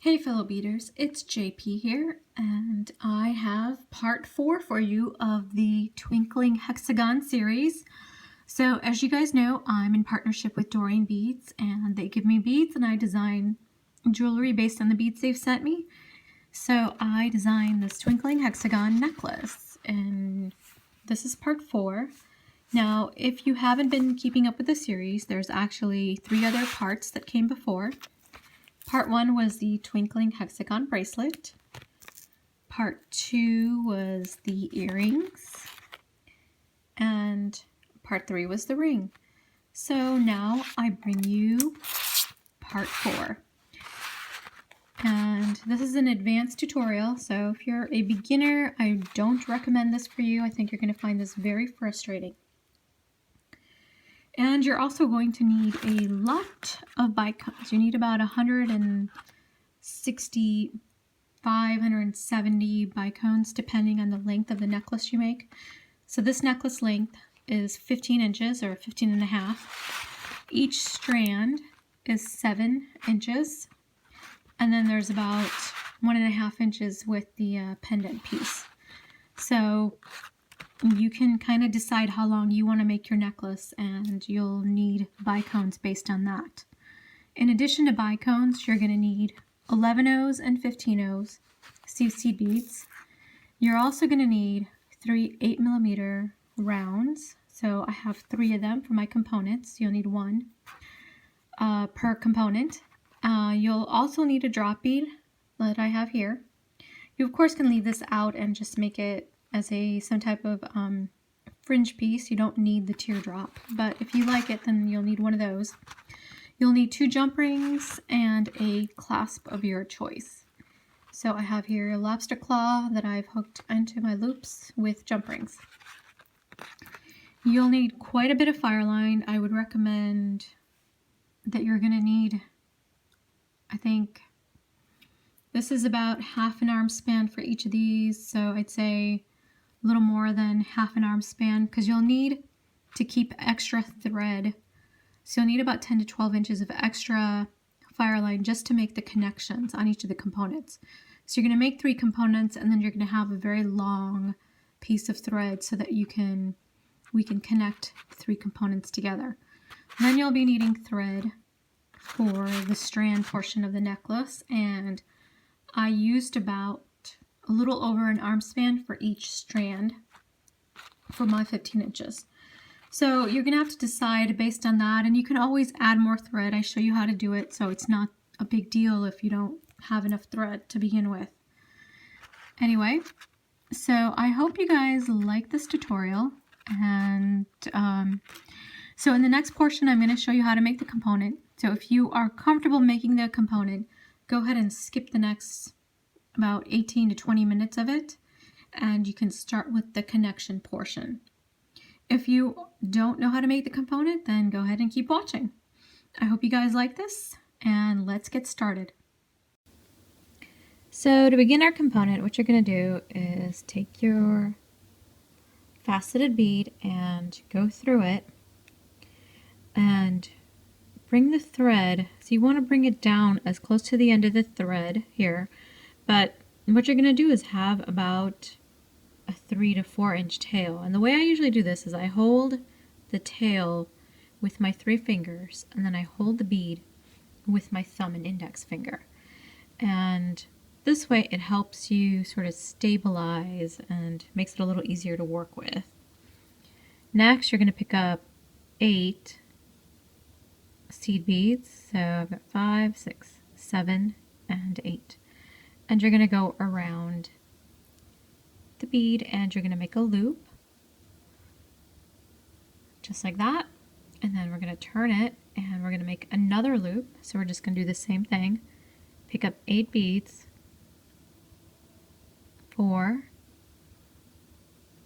Hey fellow beaders, it's JP here, and I have part 4 for you of the Twinkling Hexagon series. So as you guys know, I'm in partnership with Doreen Beads, and they give me beads and I design jewelry based on the beads they've sent me. So I designed this Twinkling Hexagon necklace, and this is part 4. Now, if you haven't been keeping up with the series, there's actually 3 other parts that came before. Part 1 was the Twinkling Hexagon bracelet. Part 2 was the earrings. And part 3 was the ring. So now I bring you part 4. And this is an advanced tutorial, so if you're a beginner, I don't recommend this for you. I think you're going to find this very frustrating. And you're also going to need a lot of bicones. You need about 160, 570 bicones, depending on the length of the necklace you make. So this necklace length is 15 inches or 15 and a half. Each strand is 7 inches. And then there's about 1.5 inches with the pendant piece. So you can kind of decide how long you want to make your necklace, and you'll need bicones based on that. In addition to bicones, you're going to need 11 O's and 15 O's CC beads. You're also going to need 3 8mm rounds. So I have 3 of them for my components. You'll need 1 per component. You'll also need a drop bead that I have here. You of course can leave this out and just make it as some type of fringe piece. You don't need the teardrop, but if you like it, then you'll need one of those. You'll need 2 jump rings and a clasp of your choice. So I have here a lobster claw that I've hooked into my loops with jump rings. You'll need quite a bit of fireline. I would recommend that you're going to need, I think, this is about half an arm span for each of these, so I'd say a little more than half an arm span, because you'll need to keep extra thread. So you'll need about 10 to 12 inches of extra fireline just to make the connections on each of the components. So you're going to make 3 components, and then you're going to have a very long piece of thread so that we can connect 3 components together. And then you'll be needing thread for the strand portion of the necklace, and I used about a little over an arm span for each strand for my 15 inches. So you're going to have to decide based on that, and you can always add more thread. I show you how to do it, so it's not a big deal if you don't have enough thread to begin with. Anyway, so I hope you guys like this tutorial, and so in the next portion I'm going to show you how to make the component. So if you are comfortable making the component, go ahead and skip the next about 18 to 20 minutes of it, and you can start with the connection portion. If you don't know how to make the component, then go ahead and keep watching. I hope you guys like this, and let's get started. So to begin our component, what you're going to do is take your faceted bead and go through it and bring the thread. So you want to bring it down as close to the end of the thread here, but what you're going to do is have about a 3 to 4 inch tail. And the way I usually do this is I hold the tail with my 3 fingers, and then I hold the bead with my thumb and index finger. And this way it helps you sort of stabilize and makes it a little easier to work with. Next, you're going to pick up 8 seed beads. So I've got 5, 6, 7, and 8. And you're going to go around the bead, and you're going to make a loop just like that, and then we're going to turn it and we're going to make another loop. So we're just going to do the same thing. Pick up 8 beads, 4,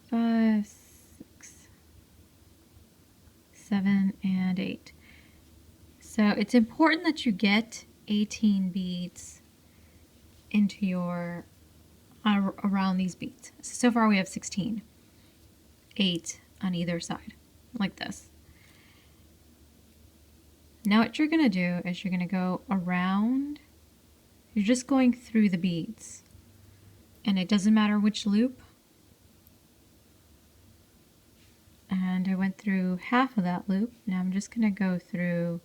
5, 6, 7, and 8. So it's important that you get 18 beads into your around these beads. So far we have 16. 8 on either side, like this. Now what you're going to do is you're going to go around you're just going through the beads. And it doesn't matter which loop. And I went through half of that loop. Now I'm just going to go through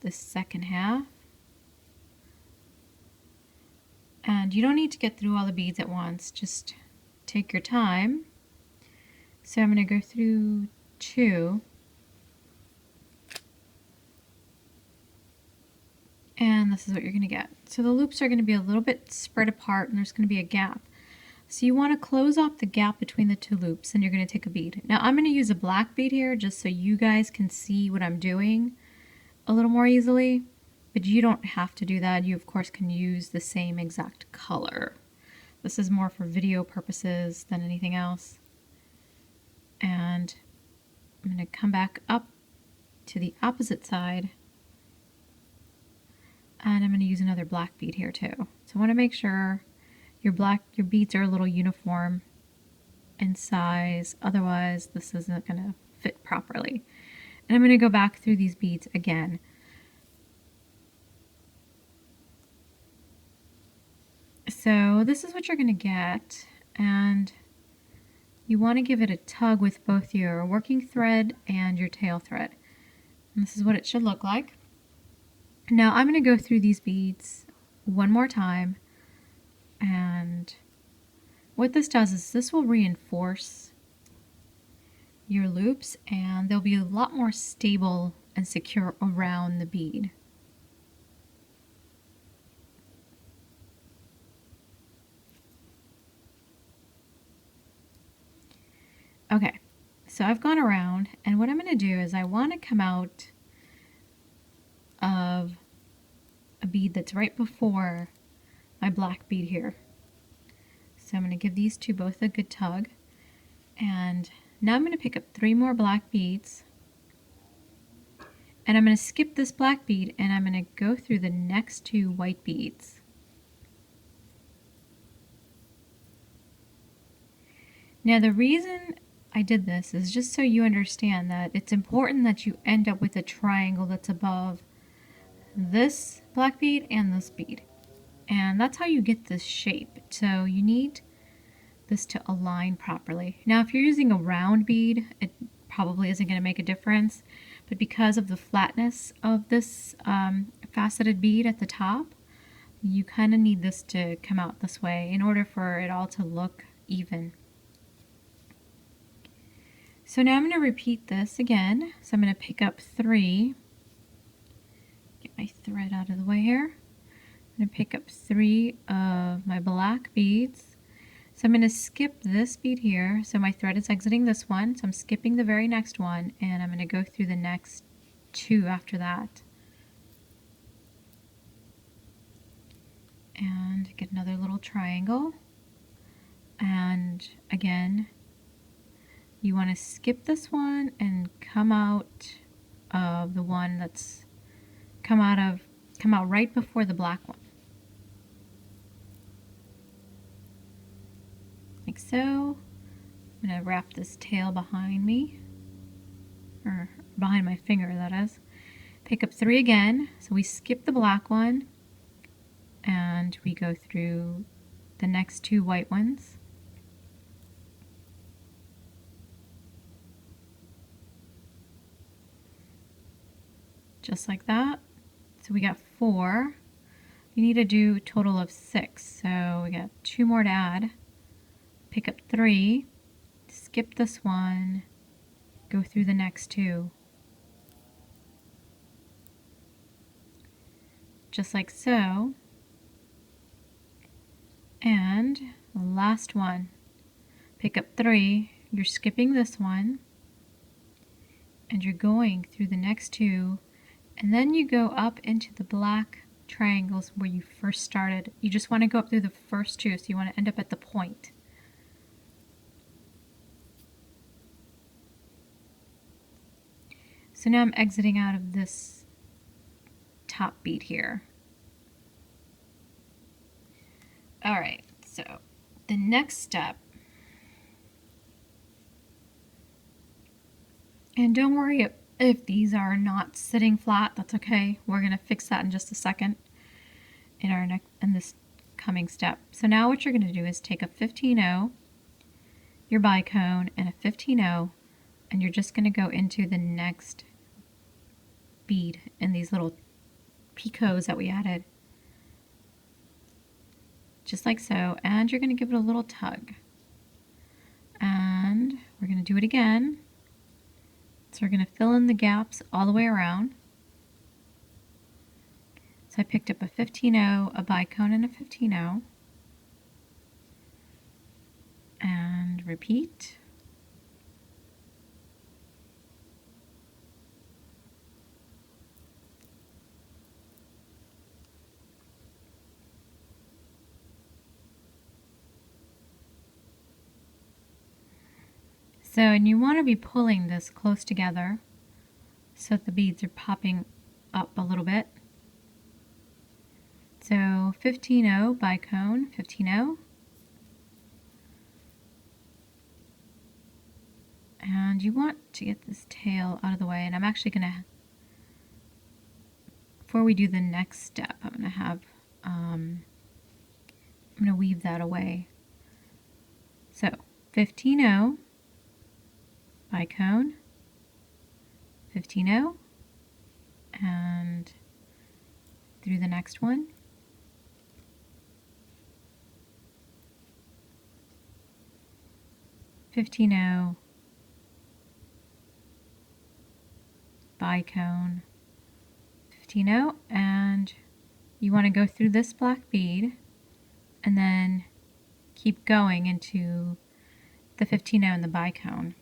the second half. And you don't need to get through all the beads at once. Just take your time. So I'm going to go through 2. And this is what you're going to get. So the loops are going to be a little bit spread apart and there's going to be a gap. So you want to close off the gap between the 2 loops and you're going to take a bead. Now I'm going to use a black bead here just so you guys can see what I'm doing a little more easily. But you don't have to do that. You of course can use the same exact color. This is more for video purposes than anything else. And I'm going to come back up to the opposite side. And I'm going to use another black bead here too. So I want to make sure your beads are a little uniform in size. Otherwise, this isn't going to fit properly. And I'm going to go back through these beads again. So this is what you're going to get. And you want to give it a tug with both your working thread and your tail thread. And this is what it should look like. Now I'm going to go through these beads one more time, and what this does is this will reinforce your loops and they'll be a lot more stable and secure around the bead. Okay, so I've gone around, and what I'm going to do is I want to come out of a bead that's right before my black bead here. So I'm going to give these 2 both a good tug, and now I'm going to pick up 3 more black beads, and I'm going to skip this black bead and I'm going to go through the next 2 white beads. Now the reason I did this is just so you understand that it's important that you end up with a triangle that's above this black bead and this bead. And that's how you get this shape. So you need this to align properly. Now if you're using a round bead, it probably isn't going to make a difference. But because of the flatness of this faceted bead at the top, you kind of need this to come out this way in order for it all to look even. So now I'm going to repeat this again. So I'm going to pick up 3. Get my thread out of the way here. I'm going to pick up 3 of my black beads. So I'm going to skip this bead here. So my thread is exiting this one. So I'm skipping the very next one, and I'm going to go through the next 2 after that. And get another little triangle. And again, you want to skip this one and come out of the one that's come out right before the black one. Like so. I'm going to wrap this tail behind me, or behind my finger that is. Pick up 3 again. So we skip the black one and we go through the next 2 white ones. Just like that. So we got 4. You need to do a total of 6. So we got 2 more to add. Pick up 3, skip this one, go through the next 2. Just like so. And the last one. Pick up 3, you're skipping this one, and you're going through the next 2. And then you go up into the black triangles where you first started. You just want to go up through the first 2, so you want to end up at the point. So now I'm exiting out of this top bead here. Alright, so the next step, and don't worry if these are not sitting flat, that's okay. We're going to fix that in just a second. in this coming step. So now what you're going to do is take a 15-0, your bicone, and a 15-0, and you're just going to go into the next bead in these little picots that we added. Just like so, and you're going to give it a little tug. And we're going to do it again. So we're going to fill in the gaps all the way around. So I picked up a 15-0, a bicone, and a 15-0. And repeat. So, and you want to be pulling this close together so that the beads are popping up a little bit. So 15-0 bicone, 15-0. And you want to get this tail out of the way, and I'm actually going to, before we do the next step, I'm going to have, I'm going to weave that away. So 15-0 bicone, 15-0, and through the next one. $15.0 bicone, 15-0, and you want to go through this black bead and then keep going into the 15-0 and the bicone.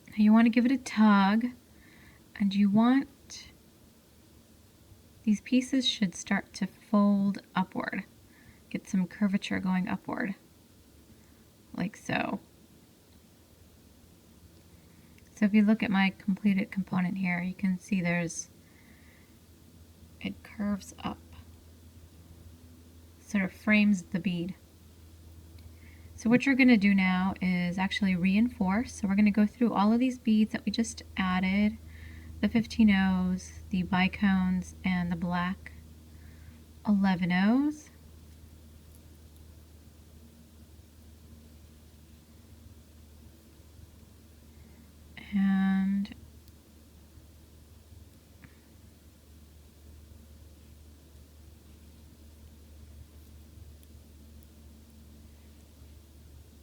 Now you want to give it a tug, and you want these pieces should start to fold upward. Get some curvature going upward, like so. So if you look at my completed component here, you can see it curves up, sort of frames the bead. So what you're going to do now is actually reinforce. So we're going to go through all of these beads that we just added, the 15-0s, the bicones, and the black 11-0s. And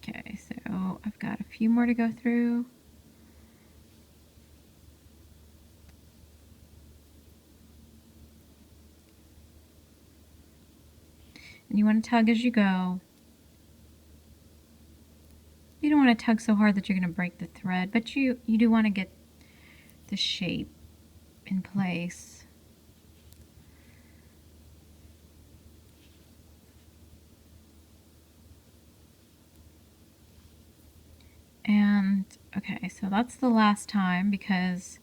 okay, so I've got a few more to go through. And you want to tug as you go. You don't want to tug so hard that you're going to break the thread, but you do want to get the shape in place. And okay, so that's the last time, because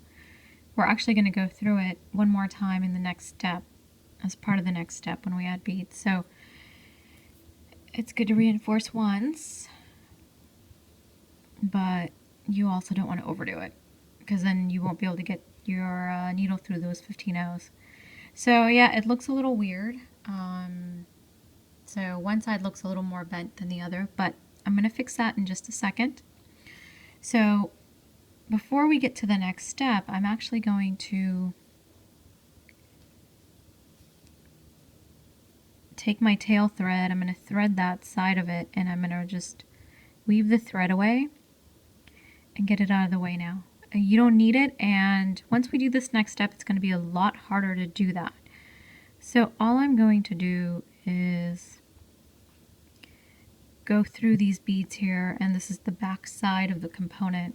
we're actually going to go through it one more time in the next step, as part of the next step when we add beads. So it's good to reinforce once, but you also don't want to overdo it, because then you won't be able to get your needle through those 15-0s. So yeah, it looks a little weird. So one side looks a little more bent than the other, but I'm going to fix that in just a second. So before we get to the next step, I'm actually going to take my tail thread, I'm going to thread that side of it, and I'm going to just weave the thread away and get it out of the way now. You don't need it, and once we do this next step, it's going to be a lot harder to do that. So all I'm going to do is go through these beads here, and this is the back side of the component.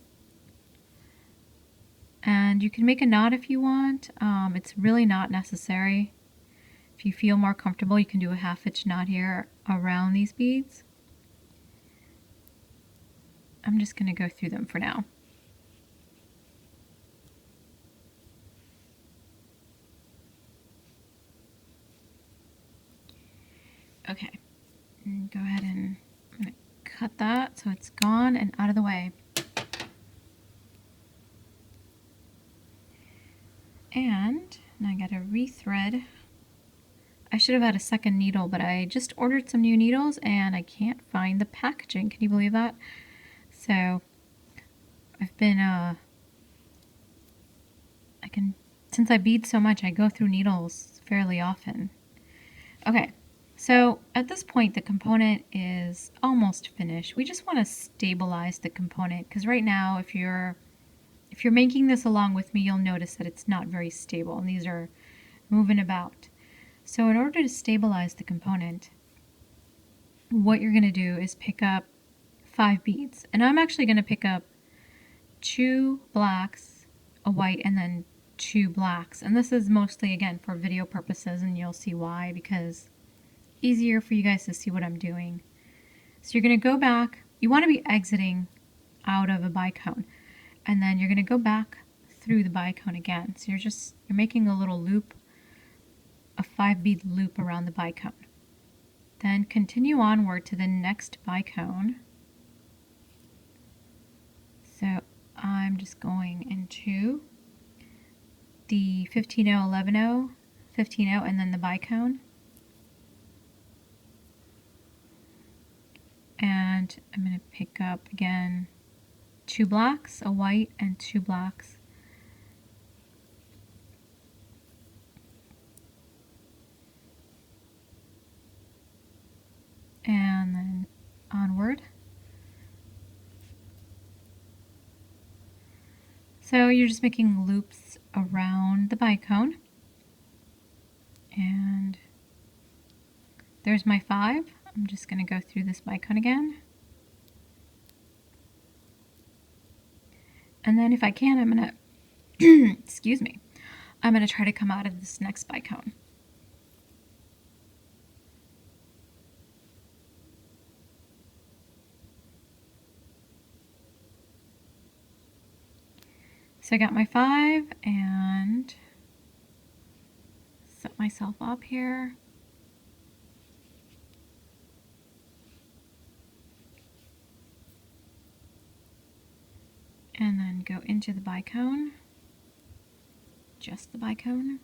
And you can make a knot if you want. It's really not necessary. If you feel more comfortable, you can do a half-inch knot here around these beads. I'm just going to go through them for now. Okay, and go ahead and I'm going to cut that so it's gone and out of the way. And now I gotta rethread. I should have had a second needle, but I just ordered some new needles and I can't find the packaging. Can you believe that? So I've been, since I bead so much, I go through needles fairly often. Okay, so at this point, the component is almost finished. We just want to stabilize the component because right now, if you're making this along with me, you'll notice that it's not very stable and these are moving about. So in order to stabilize the component, what you're going to do is pick up 5 beads. And I'm actually going to pick up 2 blacks, a white, and then 2 blacks. And this is mostly, again, for video purposes, and you'll see why, because easier for you guys to see what I'm doing. So you're going to go back. You want to be exiting out of a bicone. And then you're going to go back through the bicone again. So you're making a little loop, a 5 bead loop around the bicone. Then continue onward to the next bicone. So I'm just going into the 15-0, 11-0, 15-0, and then the bicone. And I'm going to pick up again 2 blacks, a white, and 2 blacks. And then onward. So you're just making loops around the bicone. And there's my 5. I'm just going to go through this bicone again. And then if I can, I'm going to, excuse me, I'm going to try to come out of this next bicone. So I got my 5 and set myself up here. And then go into the bicone, just the bicone.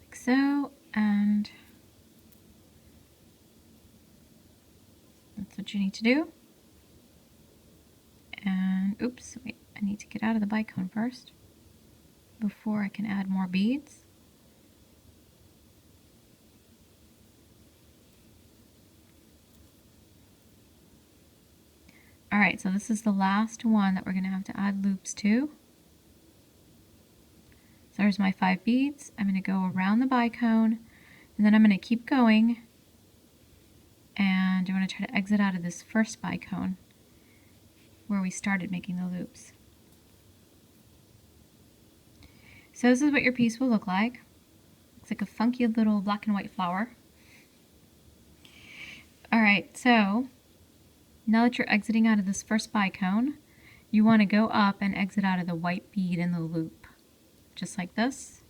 Like so, and that's what you need to do. And oops, wait, I need to get out of the bicone first before I can add more beads. Alright, so this is the last one that we're going to have to add loops to. So there's my 5 beads. I'm going to go around the bicone, and then I'm going to keep going, and I want to try to exit out of this first bicone where we started making the loops. So this is what your piece will look like. Looks like a funky little black and white flower. Alright, so now that you're exiting out of this first bicone, you want to go up and exit out of the white bead in the loop, just like this.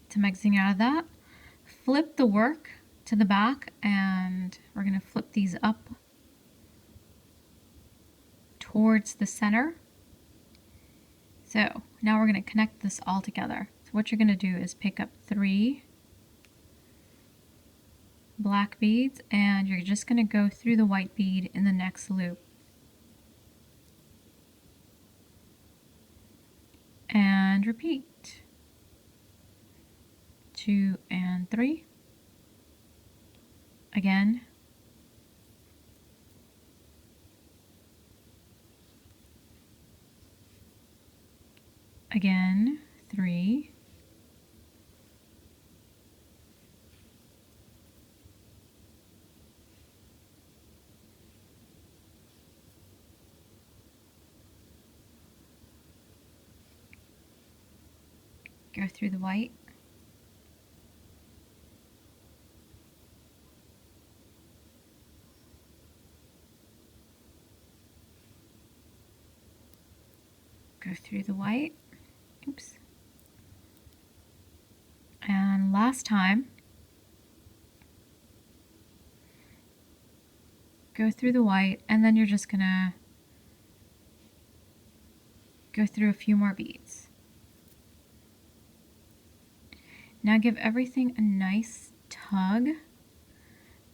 So I'm exiting out of that. Flip the work to the back, and we're going to flip these up towards the center. So now we're going to connect this all together. So what you're going to do is pick up 3 black beads, and you're just going to go through the white bead in the next loop. And repeat. 2 and 3. Again. Again, 3. Go through the white. Go through the white. Oops. And last time, go through the white, and then you're just gonna go through a few more beads. Now give everything a nice tug,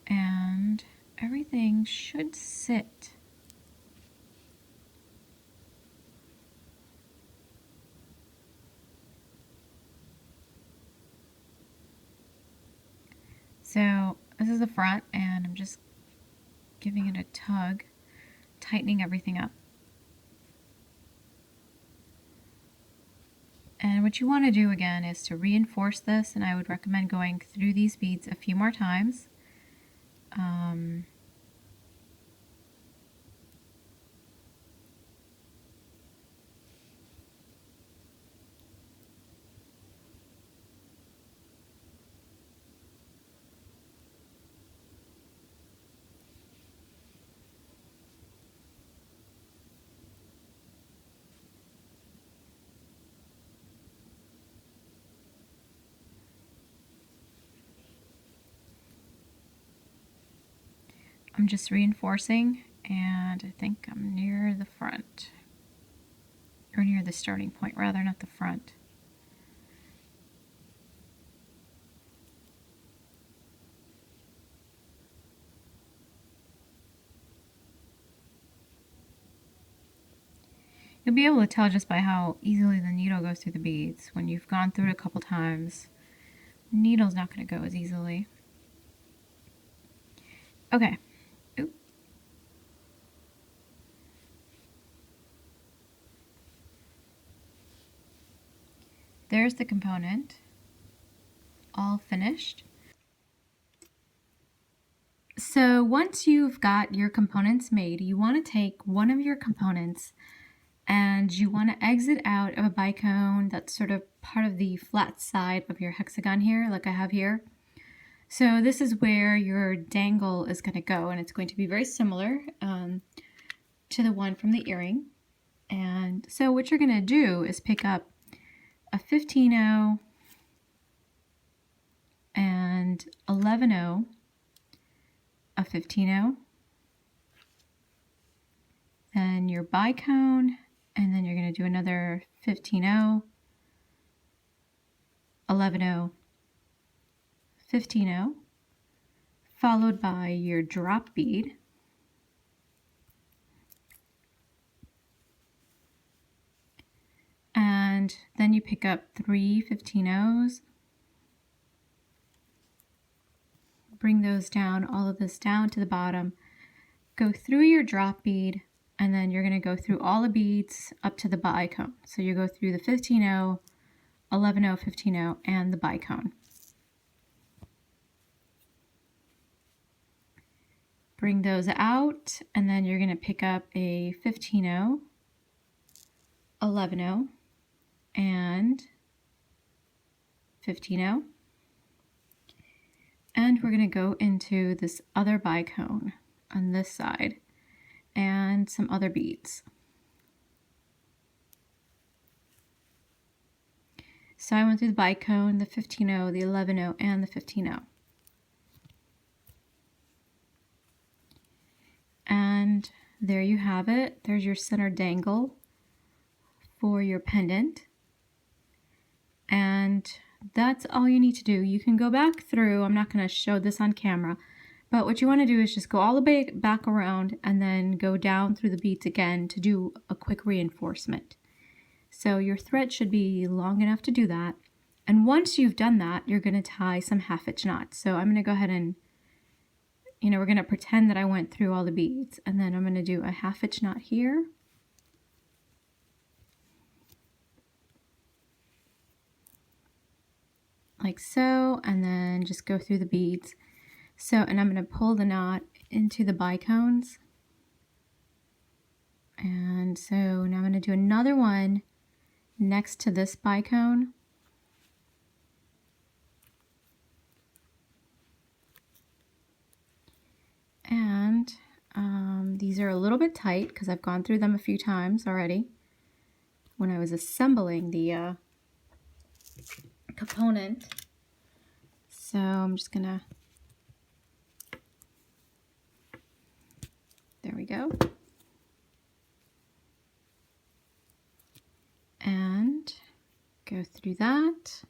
and everything should sit. So this is the front, and I'm just giving it a tug, tightening everything up. And what you want to do again is to reinforce this, and I would recommend going through these beads a few more times. I'm just reinforcing, and I think I'm near the front, or near the starting point rather, not the front. You'll be able to tell just by how easily the needle goes through the beads. When you've gone through it a couple times, the needle's not going to go as easily. Okay. Oop. There's the component, all finished. So once you've got your components made, you want to take one of your components and you want to exit out of a bicone that's sort of part of the flat side of your hexagon here, like I have here. So this is where your dangle is going to go, and it's going to be very similar to the one from the earring. And so what you're going to do is pick up a 15-0 and 11-0, a 15-0, then your bicone, and then you're going to do another 15-0, 11-0, 15-0, followed by your drop bead, and then you pick up 3 15-0s, bring those down, all of this down to the bottom, go through your drop bead, and then you're going to go through all the beads up to the bicone. So you go through the 15-0, 11-0, 15-0, and the bicone. Bring those out, and then you're going to pick up a 15-0, 11-0, and 15-0. And we're going to go into this other bicone on this side and some other beads. So I went through the bicone, the 15-0, the 11-0, and the 15-0. And there you have it. There's your center dangle for your pendant. And that's all you need to do. You can go back through. I'm not going to show this on camera, but what you want to do is just go all the way back around and then go down through the beads again to do a quick reinforcement. So your thread should be long enough to do that. And once you've done that, you're going to tie some half-hitch knots. So I'm going to go ahead and, we're going to pretend that I went through all the beads, and then I'm going to do a half-hitch knot here. Like so, and then just go through the beads. So, and I'm going to pull the knot into the bicones. And so now I'm going to do another one next to this bicone. And these are a little bit tight because I've gone through them a few times already when I was assembling the component. So I'm just gonna There we go. And go through that.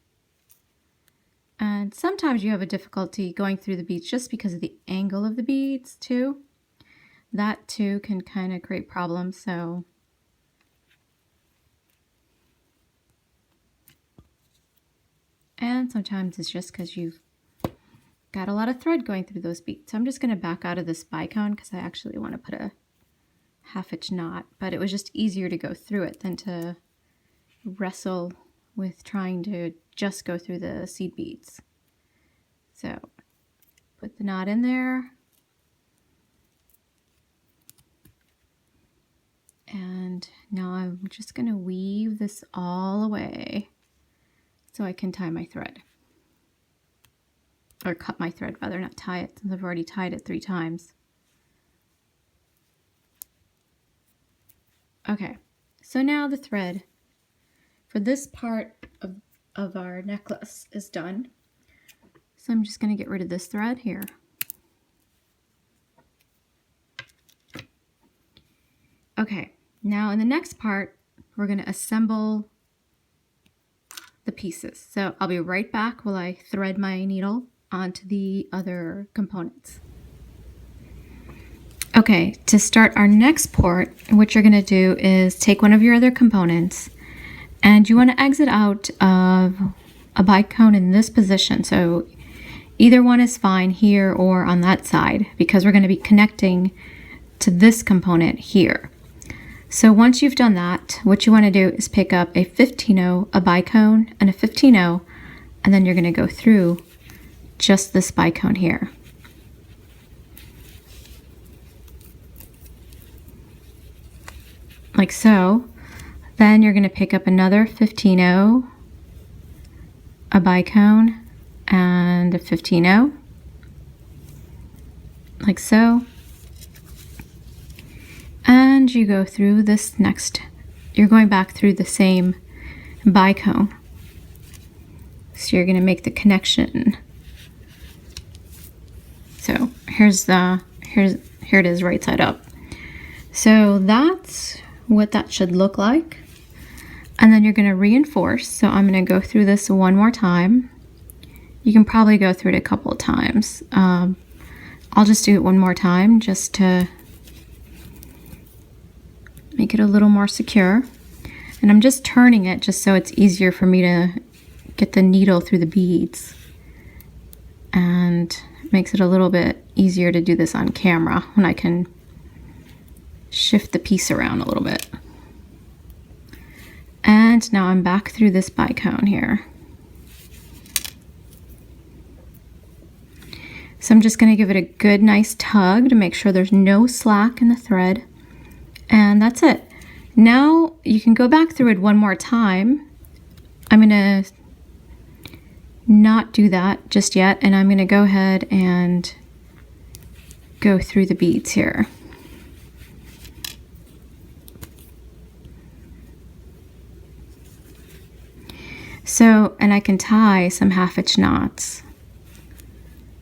And sometimes you have a difficulty going through the beads just because of the angle of the beads too. That too can kind of create problems, so and sometimes it's just because you've got a lot of thread going through those beads. So I'm just going to back out of this bicone because I actually want to put a 1/2 inch knot, but it was just easier to go through it than to wrestle with trying to just go through the seed beads. So put the knot in there. And now I'm just going to weave this all away so I can tie my thread. Or cut my thread rather, not tie it, since I've already tied it 3 times. Okay, so now the thread for this part of our necklace is done. So I'm just going to get rid of this thread here. Okay, now in the next part, we're going to assemble the pieces. So I'll be right back while I thread my needle onto the other components. Okay, to start our next part, what you're going to do is take one of your other components and you want to exit out of a bicone in this position. So either one is fine here or on that side because we're going to be connecting to this component here. So once you've done that, what you want to do is pick up a 15-0, a bicone, and a 15-0, and then you're going to go through just this bicone here. Like so. Then you're going to pick up another 15-0, a bicone, and a 15-0, like so. And you go through this next, you're going back through the same bicone. So you're going to make the connection. So here it is right side up. So that's what that should look like. And then you're going to reinforce. So I'm going to go through this one more time. You can probably go through it a couple of times. I'll just do it one more time just to make it a little more secure. And I'm just turning it just so it's easier for me to get the needle through the beads. And it makes it a little bit easier to do this on camera when I can shift the piece around a little bit. And now I'm back through this bicone here. So I'm just going to give it a good nice tug to make sure there's no slack in the thread. And that's it. Now you can go back through it one more time. I'm going to not do that just yet, and I'm going to go ahead and go through the beads here. So, and I can tie some 1/2 inch knots.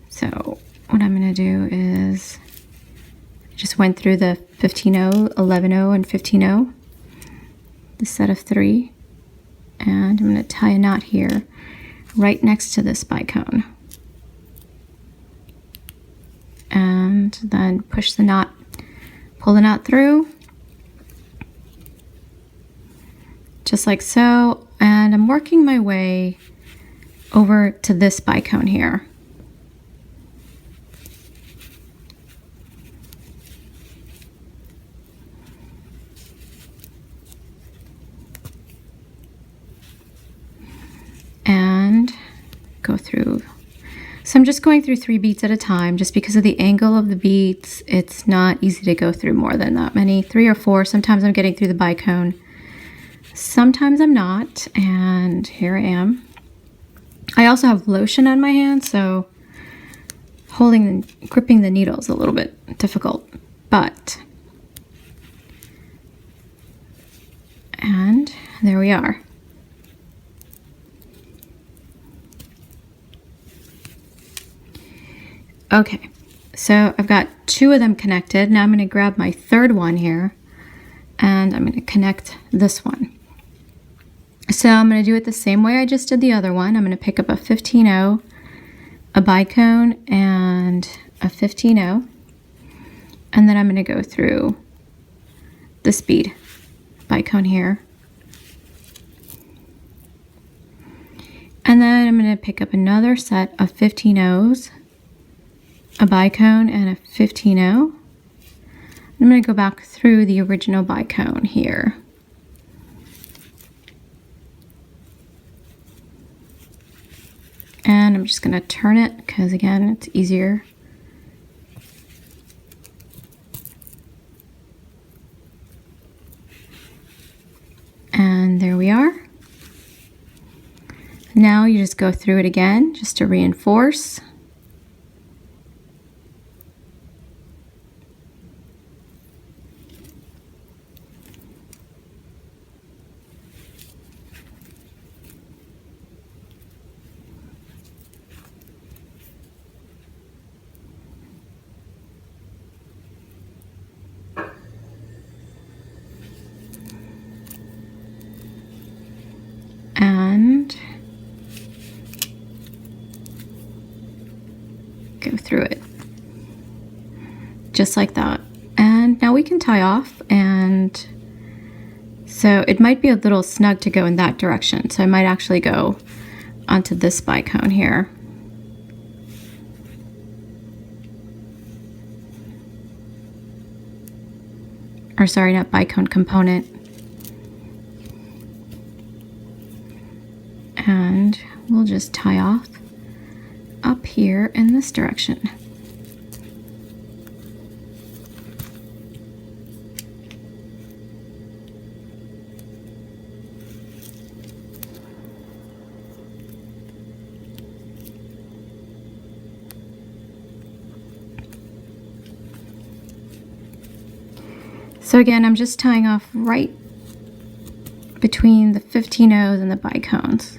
So what I'm going to do is I just went through the 15-0, 11-0, and 15-0, the set of 3, and I'm going to tie a knot here right next to this bicone. And then push the knot, pull the knot through, just like so. And I'm working my way over to this bicone here. And go through. So I'm just going through 3 beads at a time just because of the angle of the beads. It's not easy to go through more than that many, 3 or 4. Sometimes I'm getting through the bicone. Sometimes I'm not, and here I am. I also have lotion on my hand, so gripping the needle is a little bit difficult, and there we are. Okay, So I've got 2 of them connected. Now I'm going to grab my 3rd one here and I'm going to connect this one. So I'm going to do it the same way I just did the other one. I'm going to pick up a 15-0, a bicone, and a 15-0. And then I'm going to go through this bead bicone here. And then I'm going to pick up another set of 15-0s, a bicone, and a 15-0. I'm going to go back through the original bicone here. And I'm just going to turn it because, again, it's easier. And there we are. Now you just go through it again just to reinforce. And go through it just like that. And now we can tie off, and so it might be a little snug to go in that direction, so I might actually go onto this bicone here. Or sorry, not bicone, component. And we'll just tie off up here in this direction. So again, I'm just tying off right between the 15-0s and the bicones.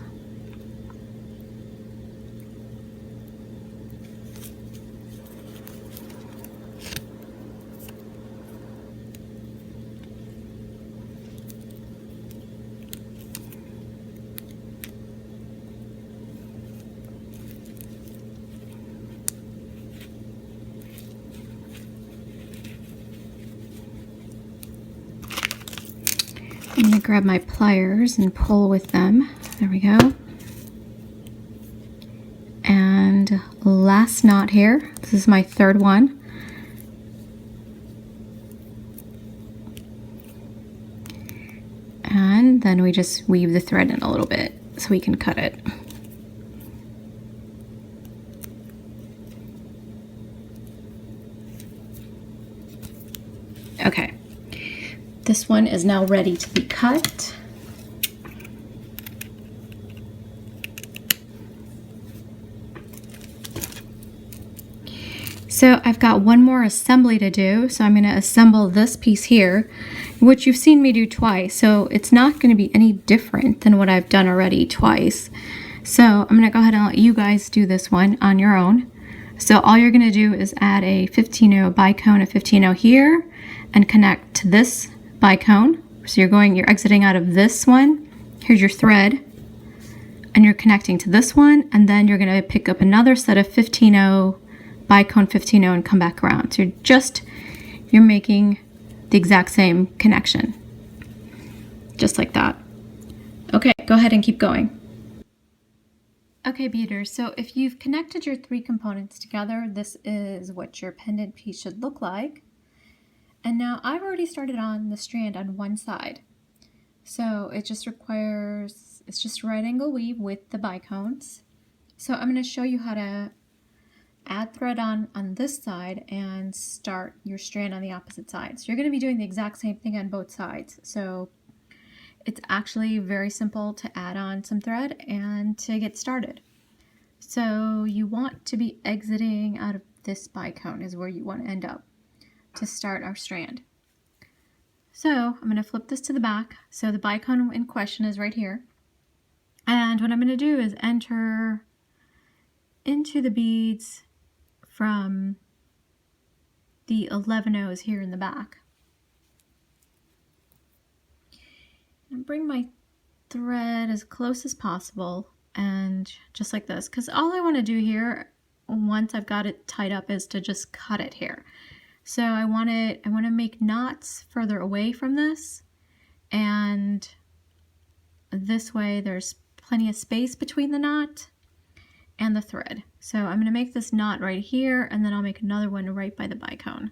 I'm going to grab my pliers and pull with them. There we go. And last knot here. This is my 3rd one. And then we just weave the thread in a little bit so we can cut it. Okay. This one is now ready to be cut. So I've got one more assembly to do. So I'm going to assemble this piece here, which you've seen me do twice. So it's not going to be any different than what I've done already twice. So I'm going to go ahead and let you guys do this one on your own. So all you're going to do is add a 15-0 bicone, a 15-0 here, and connect to this bicone. So you're exiting out of this one. Here's your thread, and you're connecting to this one, and then you're going to pick up another set of 15-0 bicone, 15-0, and come back around. So you're making the exact same connection, just like that. Okay, go ahead and keep going. Okay, beaders, so if you've connected your 3 components together, this is what your pendant piece should look like. And now I've already started on the strand on one side. So it's just right angle weave with the bicones. So I'm going to show you how to add thread on this side and start your strand on the opposite side. So you're going to be doing the exact same thing on both sides. So it's actually very simple to add on some thread and to get started. So you want to be exiting out of this bicone is where you want to end up to start our strand. So I'm going to flip this to the back. So the bicone in question is right here. And what I'm going to do is enter into the beads from the 11 O's here in the back. And bring my thread as close as possible, and just like this, because all I want to do here once I've got it tied up is to just cut it here. So I want to make knots further away from this, and this way there's plenty of space between the knot and the thread. So I'm going to make this knot right here, and then I'll make another one right by the bicone.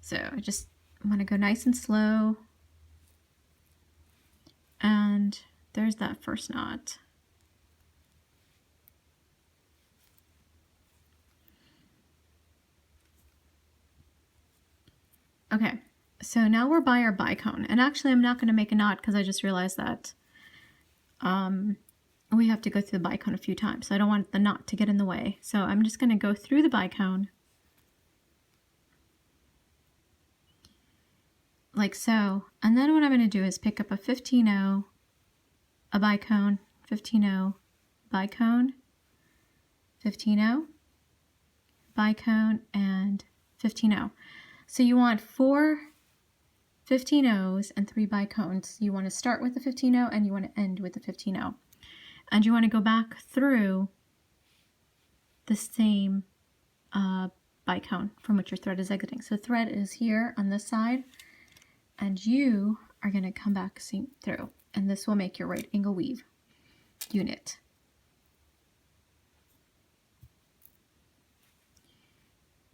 So I'm going to go nice and slow, and there's that first knot. Okay, so now we're by our bicone, and actually I'm not going to make a knot because I just realized that we have to go through the bicone a few times, so I don't want the knot to get in the way. So I'm just going to go through the bicone like so, and then what I'm going to do is pick up a 15-0, a bicone, 15-0, bicone, 15-0, bicone, and 15-0. So you want 4 15-0s and 3 bicones. You want to start with the 15-0 and you want to end with the 15-0. And you want to go back through the same bicone from which your thread is exiting. So thread is here on this side, and you are going to come back seam through, and this will make your right angle weave unit.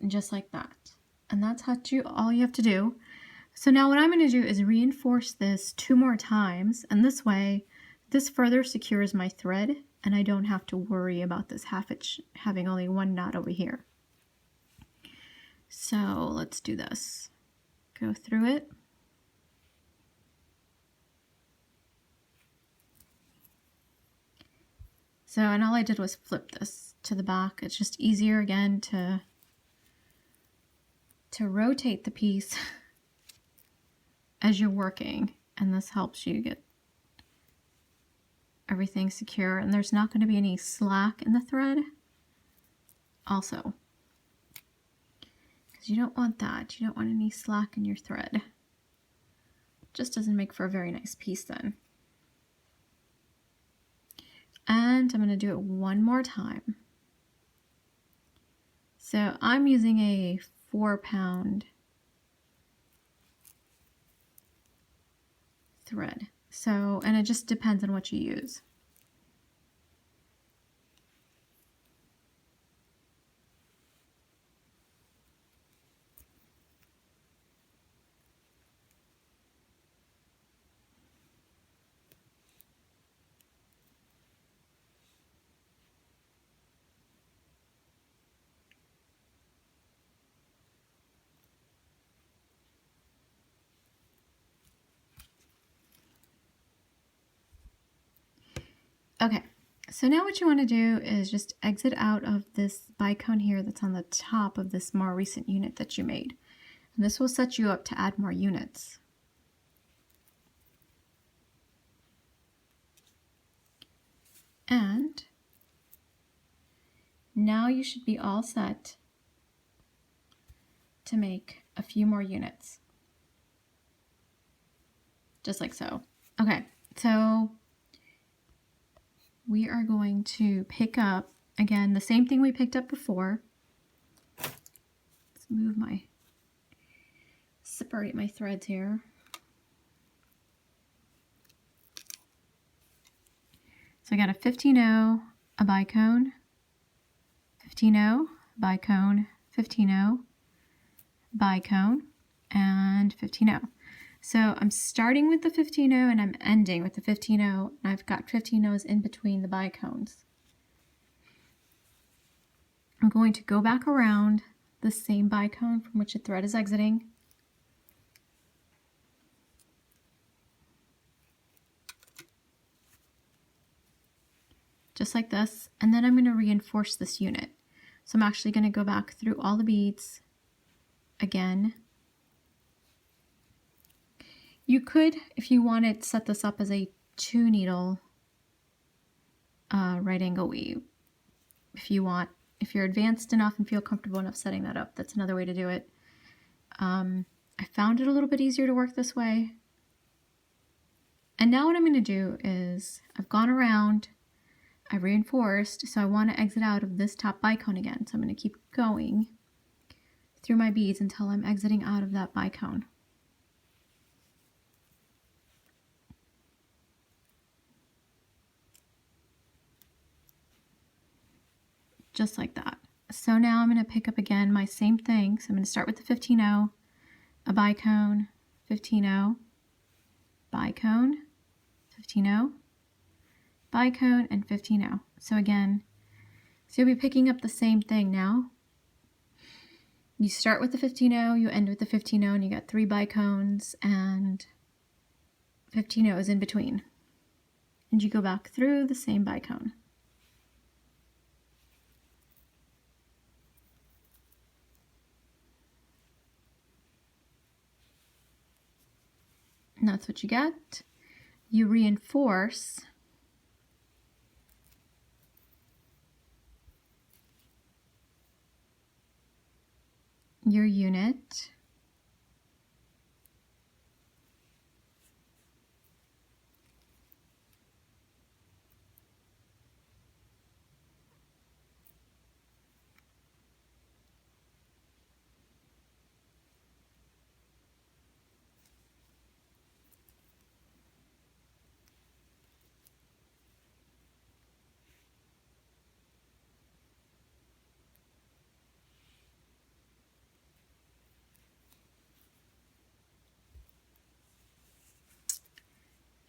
And just like that. And that's all you have to do. So now what I'm going to do is reinforce this 2 more times, and this way this further secures my thread, and I don't have to worry about this half inch having only 1 knot over here. So let's do this. Go through it. So, and all I did was flip this to the back. It's just easier again to rotate the piece as you're working, and this helps you get everything secure, and there's not going to be any slack in the thread also, because you don't want that. You don't want any slack in your thread. It just doesn't make for a very nice piece then. And I'm going to do it one more time. So I'm using a 4-pound thread. So, and it just depends on what you use. Okay, so now what you want to do is just exit out of this bicone here that's on the top of this more recent unit that you made. And this will set you up to add more units. And now you should be all set to make a few more units. Just like so. Okay, so we are going to pick up, again, the same thing we picked up before. Let's separate my threads here. So I got a 15-0, a bicone, 15-0, bicone, 15-0, bicone, and 15-0. So I'm starting with the 15-0 and I'm ending with the 15-0, and I've got 15-0s in between the bicones. I'm going to go back around the same bicone from which the thread is exiting. Just like this, and then I'm going to reinforce this unit. So I'm actually going to go back through all the beads again. You could, if you wanted, set this up as a 2 needle right angle weave. If you want, if you're advanced enough and feel comfortable enough setting that up, that's another way to do it. I found it a little bit easier to work this way. And now what I'm going to do is I've gone around, I reinforced, so I want to exit out of this top bicone again. So I'm going to keep going through my beads until I'm exiting out of that bicone. Just like that. So now I'm going to pick up again my same thing. So I'm going to start with the 15-0, a bicone, 15-0, bicone, 15-0, bicone, and 15-0. So again, so you'll be picking up the same thing now. You start with the 15-0, you end with the 15-0, and you got 3 bicones and 15-0s in between. And you go back through the same bicone. And that's what you get. You reinforce your unit.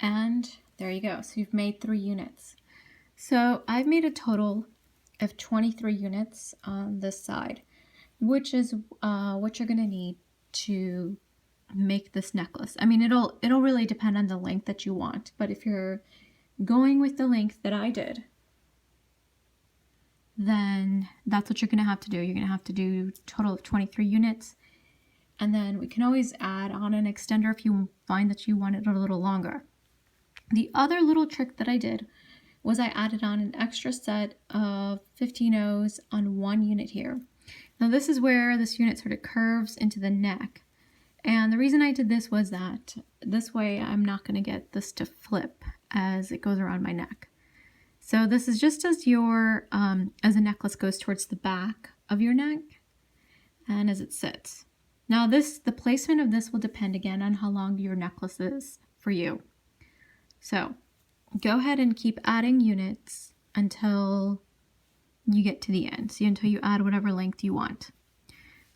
And there you go. So you've made 3 units. So I've made a total of 23 units on this side, which is what you're going to need to make this necklace. I mean, it'll really depend on the length that you want, but if you're going with the length that I did, then that's what you're going to have to do. You're going to have to do a total of 23 units. And then we can always add on an extender if you find that you want it a little longer. The other little trick that I did was I added on an extra set of 15-0s on one unit here. Now this is where this unit sort of curves into the neck. And the reason I did this was that this way I'm not going to get this to flip as it goes around my neck. So this is just as your, as a necklace goes towards the back of your neck and as it sits. Now the placement of this will depend again on how long your necklace is for you. So go ahead and keep adding units until you get to the end. So until you add whatever length you want.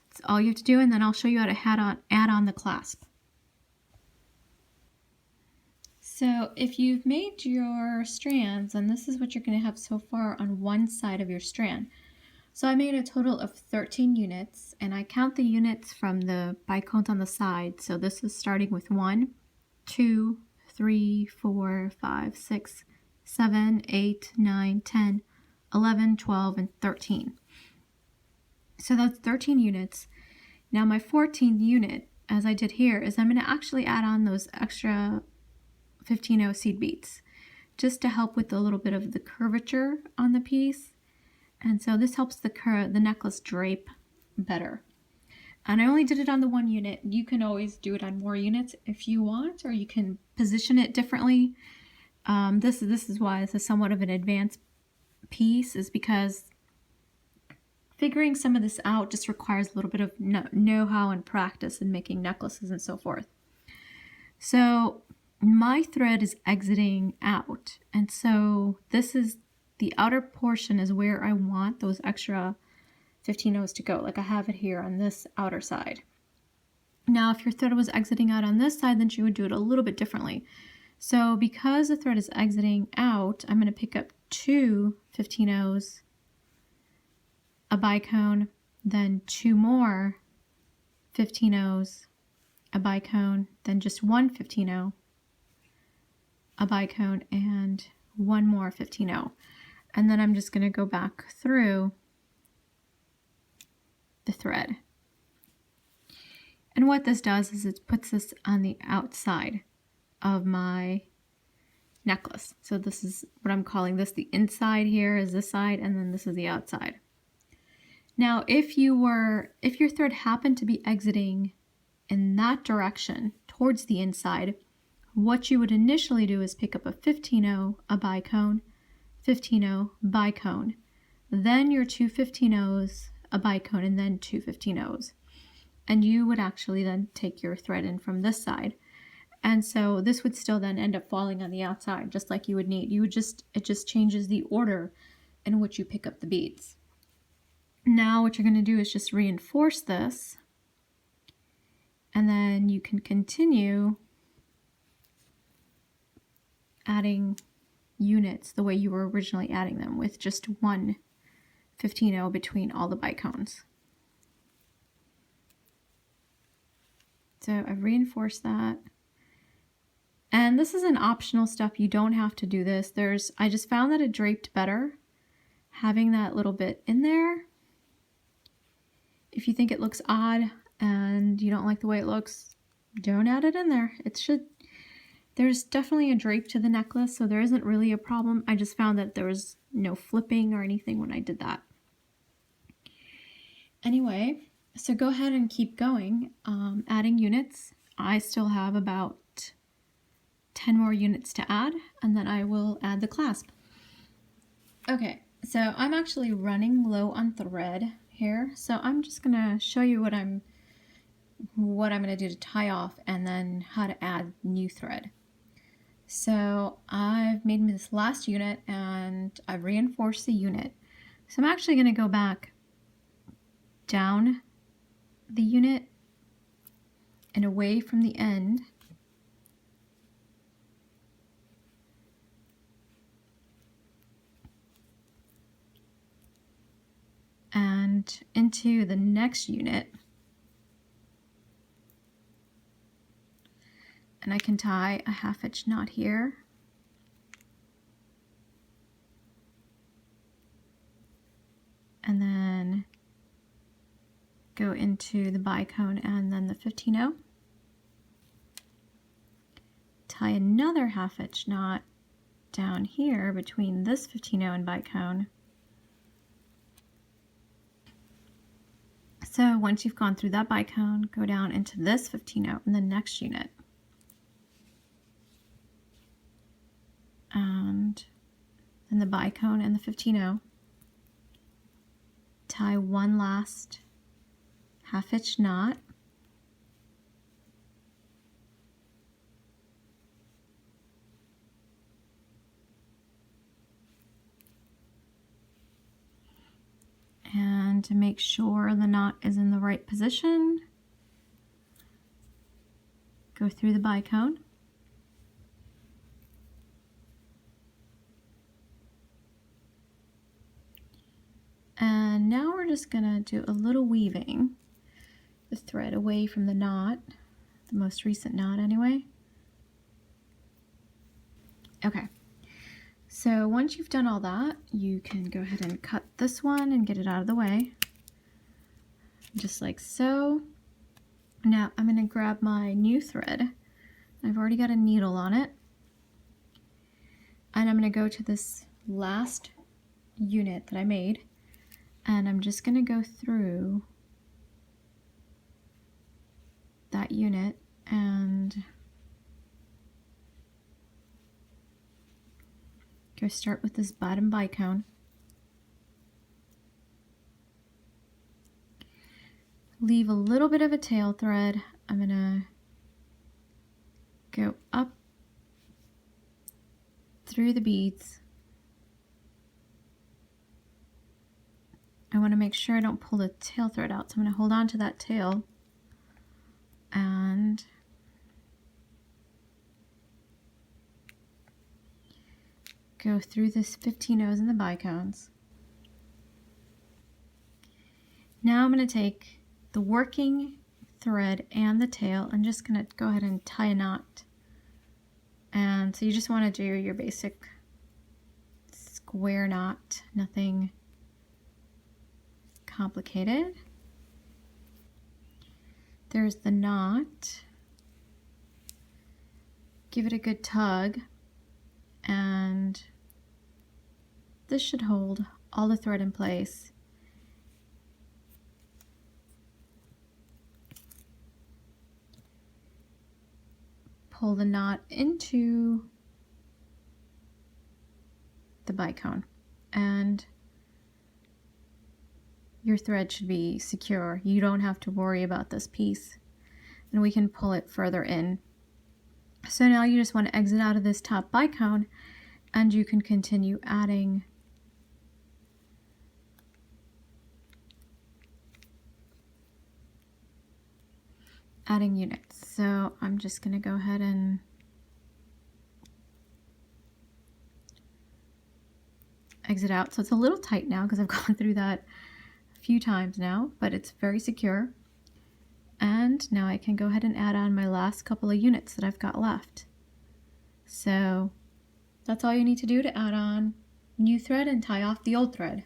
That's all you have to do, and then I'll show you how to add on the clasp. So if you've made your strands, and this is what you're going to have so far on one side of your strand. So I made a total of 13 units, and I count the units from the bicones on the side. So this is starting with 1, 2, 3, 4, 5, 6, 7, 8, 9, 10, 11, 12, and 13. So that's 13 units. Now my 14th unit, as I did here, is I'm going to actually add on those extra 15-0 seed beads, just to help with a little bit of the curvature on the piece. And so this helps the necklace drape better. And I only did it on the 1 unit. You can always do it on more units if you want, or you can position it differently. This is why this is somewhat of an advanced piece, is because figuring some of this out just requires a little bit of know-how and practice in making necklaces and so forth. So my thread is exiting out, and so this is the outer portion is where I want those extra 15-0s to go, like I have it here on this outer side. Now if your thread was exiting out on this side, then you would do it a little bit differently. So because the thread is exiting out, I'm going to pick up 2 15-0s, a bicone, then 2 more 15-0s, a bicone, then just 1 15-0, a bicone, and 1 more 15-0. And then I'm just going to go back through the thread. And what this does is it puts this on the outside of my necklace. So this is what I'm calling this. The inside here is this side, and then this is the outside. Now, if your thread happened to be exiting in that direction towards the inside, what you would initially do is pick up a 15-0, a bicone, 15-0, bicone, then your two 15-0s, a bicone, and then two 15-0s. And you would actually then take your thread in from this side. And so this would still then end up falling on the outside, just like you would need. It just changes the order in which you pick up the beads. Now what you're going to do is just reinforce this, and then you can continue adding units the way you were originally adding them, with just one 15-0 between all the bicones. So I've reinforced that. And this is an optional step. You don't have to do this. I just found that it draped better having that little bit in there. If you think it looks odd and you don't like the way it looks, don't add it in there. There's definitely a drape to the necklace, so there isn't really a problem. I just found that there was no flipping or anything when I did that. Anyway, so go ahead and keep going, adding units. I still have about 10 more units to add, and then I will add the clasp. Okay, so I'm actually running low on thread here, so I'm just gonna show you what I'm gonna do to tie off, and then how to add new thread. So I've made this last unit and I've reinforced the unit. So I'm actually gonna go back down the unit and away from the end, and into the next unit, and I can tie a 1/2 inch knot here, and then go into the bicone and then the 15-0, tie another 1/2 inch knot down here between this 15-0 and bicone. So once you've gone through that bicone, go down into this 15-0 in the next unit. And then the bicone and the 15-0. Tie one last 1/2 inch knot. And to make sure the knot is in the right position, go through the bicone. And now we're just gonna do a little weaving the thread away from the knot, the most recent knot anyway. Okay, so once you've done all that, you can go ahead and cut this one and get it out of the way, just like so. Now I'm gonna grab my new thread. I've already got a needle on it, and I'm gonna go to this last unit that I made, and I'm just gonna go through that unit and go start with this bottom bicone. Leave a little bit of a tail thread. I'm gonna go up through the beads. I want to make sure I don't pull the tail thread out, so I'm going to hold on to that tail and go through this 15-0s and the bicones. Now I'm going to take the working thread and the tail. I'm just going to go ahead and tie a knot. And so you just want to do your basic square knot, nothing complicated. there's the knot. Give it a good tug, and this should hold all the thread in place. Pull the knot into the bicone, and your thread should be secure. You don't have to worry about this piece, and we can pull it further in. So now you just want to exit out of this top bicone, and you can continue adding units. So I'm just going to go ahead and exit out. So it's a little tight now because I've gone through that a few times now, but it's very secure. And now I can go ahead and add on my last couple of units that I've got left. So that's all you need to do to add on new thread and tie off the old thread.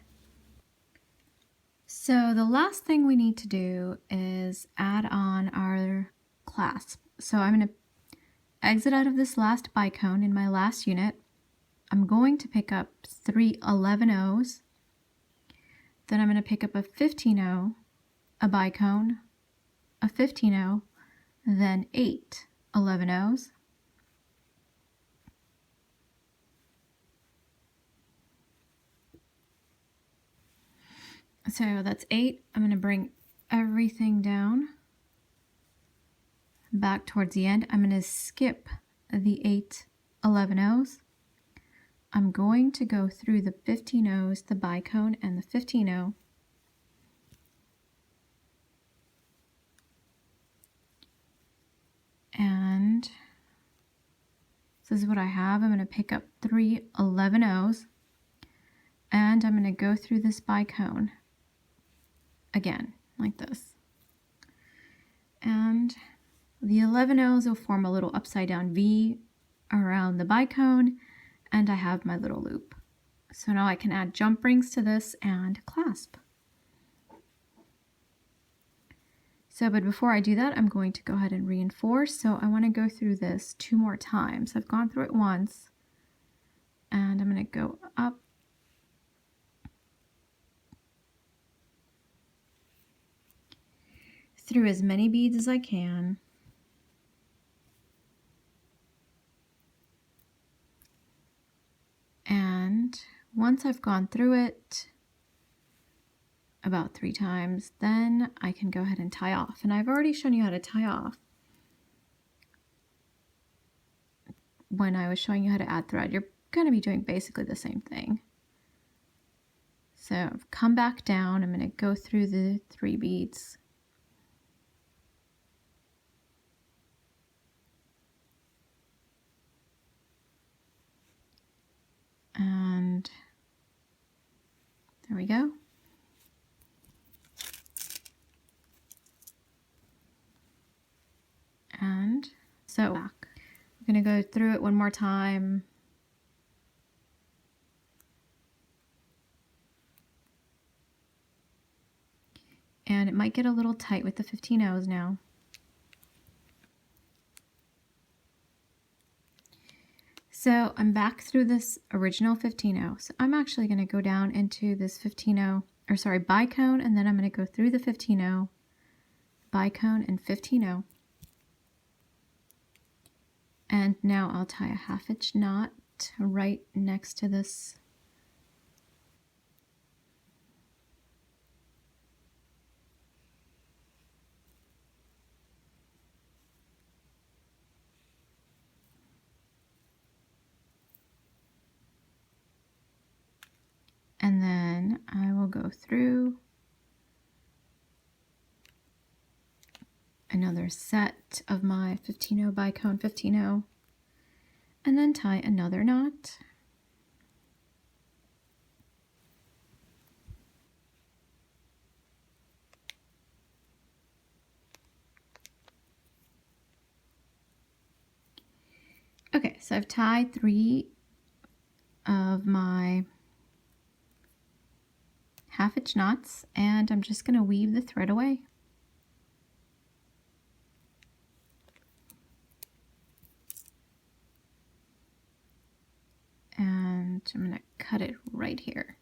So the last thing we need to do is add on our clasp. So I'm going to exit out of this last bicone in my last unit. I'm going to pick up 3 11-0s. Then I'm going to pick up a 15-0, a bicone, a 15-0, then 8 11-0s. So that's 8. I'm going to bring everything down back towards the end. I'm going to skip the 8 11-0s. I'm going to go through the 15-0s, the bicone, and the 15-0. And this is what I have. I'm going to pick up 3 11-0s, and I'm going to go through this bicone again, like this. And the 11-0s will form a little upside down V around the bicone, and I have my little loop. So now I can add jump rings to this and clasp. So, but before I do that, I'm going to go ahead and reinforce. So I want to go through this 2 more times. I've gone through it once, and I'm going to go up through as many beads as I can. And once I've gone through it about 3 times, then I can go ahead and tie off. And I've already shown you how to tie off when I was showing you how to add thread. You're going to be doing basically the same thing. So I've come back down. I'm going to go through the 3 beads. And there we go. And so I'm going to go through it one more time. And it might get a little tight with the 15-0s now. So I'm back through this original 15-0. So I'm actually going to go down into this 15-0, or sorry, bicone, and then I'm going to go through the 15-0, bicone, and 15-0. And now I'll tie a 1/2 inch knot right next to this. And then I will go through another set of my 15-0 bicone 15-0, and then tie another knot. Okay, so I've tied 3 of my 1/2 inch knots, and I'm just going to weave the thread away. So I'm going to cut it right here.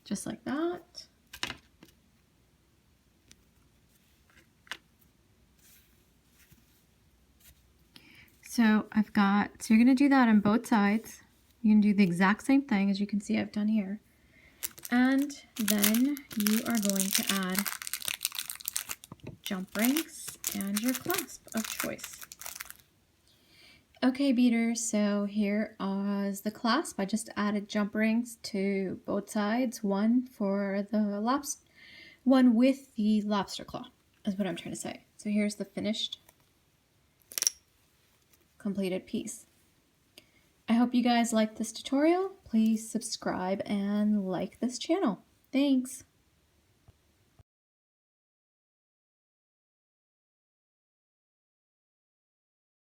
Just like that. So so you're going to do that on both sides. You can do the exact same thing as you can see I've done here. And then you are going to add jump rings and your clasp of choice. Okay, beaders, so here is the clasp. I just added jump rings to both sides, one for the lobster, one with the lobster claw, is what I'm trying to say. So here's the finished, completed piece. I hope you guys liked this tutorial. Please subscribe and like this channel. Thanks.